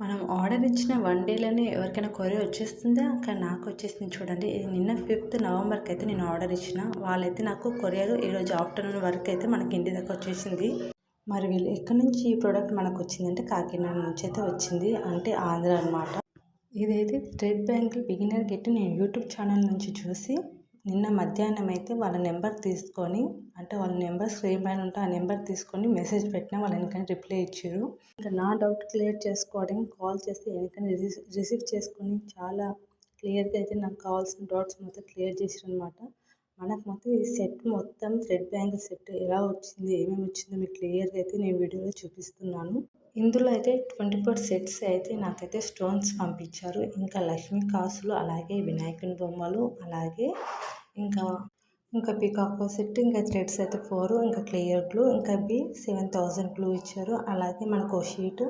మనం ఆర్డర్ ఇచ్చిన 1 డేలోనే ఎవరికైనా కొరియర్ వచ్చేస్తుందా? కానీ నాకు వచ్చేసింది చూడండి. ఇది నిన్న 5th నవంబర్కి అయితే నేను ఆర్డర్ ఇచ్చిన. వాళ్ళైతే నాకు కొరియర్ ఈరోజు ఆఫ్టర్నూన్ వరకు అయితే మనకి ఇంటి దగ్గర వచ్చేసింది. మరి వీళ్ళు ఎక్కడి నుంచి ఈ ప్రోడక్ట్ మనకు వచ్చిందంటే కాకినాడ నుంచి అయితే వచ్చింది. అంటే ఆంధ్ర అనమాట. ఇదైతే థ్రెడ్ బ్యాంగిల్ బిగినర్ కిట్ నేను యూట్యూబ్ ఛానల్ నుంచి చూసి నిన్న మధ్యాహ్నం అయితే వాళ్ళ నెంబర్ తీసుకొని, అంటే వాళ్ళ నెంబర్ స్క్రీన్ పైన ఉంటే ఆ నెంబర్ తీసుకొని మెసేజ్ పెట్టినా వాళ్ళు వెనకని రిప్లై ఇచ్చారు. ఇంకా నా డౌట్ క్లియర్ చేసుకోవడానికి కాల్ చేస్తే వెనకని రిసీవ్ చేసుకొని చాలా క్లియర్గా అయితే నాకు కావాల్సిన డౌట్స్ మొత్తం క్లియర్ చేశారనమాట. మనకు మొత్తం ఈ సెట్ మొత్తం థ్రెడ్ బ్యాంగిల్ సెట్ ఎలా వచ్చింది, ఏమేమి వచ్చిందో మీకు క్లియర్గా అయితే నేను వీడియోలో చూపిస్తున్నాను. ఇందులో అయితే 24 సెట్స్ అయితే నాకైతే స్టోన్స్ పంపించారు. ఇంకా లక్ష్మీ కాసులు, అలాగే వినాయకుని బొమ్మలు, అలాగే ఇంకా ఇంకా పీకాక్ సెట్, ఇంకా థ్రెడ్స్ అయితే 4, ఇంకా క్లియర్ గ్లూ, ఇంకా 7000 గ్లూ ఇచ్చారు. అలాగే మనకు ఒక షీట్,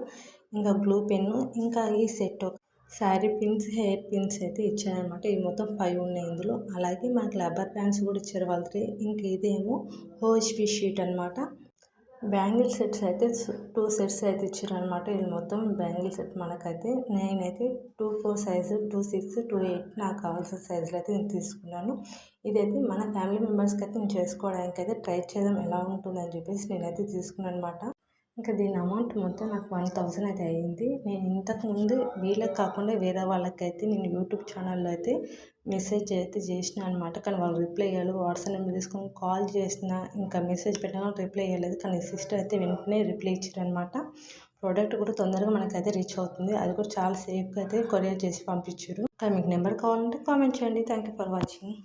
ఇంకా గ్లూ పెన్ను, ఇంకా ఈ set sari pins, hair pins అయితే ఇచ్చారనమాట. ఇవి మొత్తం 5 ఉన్నాయి ఇందులో. అలాగే మనకి రబ్బర్ బ్యాండ్స్ కూడా ఇచ్చారు వాళ్ళకి. ఇంక ఇదేమో ఓహెచ్పి షీట్ అనమాట. బ్యాంగిల్ సెట్స్ అయితే 2 సెట్స్ అయితే ఇచ్చారనమాట. ఇది మొత్తం బ్యాంగిల్ సెట్ మనకైతే. నేనైతే 24 సైజు, 26, 28 నాకు కావాల్సిన సైజులో అయితే నేను తీసుకున్నాను. ఇదైతే మన ఫ్యామిలీ మెంబర్స్కి అయితే నేను చేసుకోవడానికి అయితే ట్రై చేద్దాం ఎలా ఉంటుందని చెప్పేసి నేనైతే తీసుకున్నాను అనమాట. ఇంకా దీని అమౌంట్ మొత్తం నాకు 1000 అయితే అయ్యింది. నేను ఇంతకుముందు వీళ్ళకి కాకుండా వేరే వాళ్ళకైతే నేను యూట్యూబ్ ఛానల్లో అయితే మెసేజ్ అయితే చేసిన అనమాట. కానీ వాళ్ళు రిప్లై ఇవ్వలేదు. వాట్సాప్ నెంబర్ తీసుకొని కాల్ చేసిన, ఇంకా మెసేజ్ పెట్టినా రిప్లై ఇవ్వలేదు. కానీ సిస్టర్ అయితే వెంటనే రిప్లై ఇచ్చారనమాట. ప్రోడక్ట్ కూడా తొందరగా మనకైతే రీచ్ అవుతుంది. అది కూడా చాలా సేఫ్గా అయితే కొరియర్ చేసి పంపించారు. కానీ మీకు నెంబర్ కావాలంటే కామెంట్ చేయండి. Thank you for watching.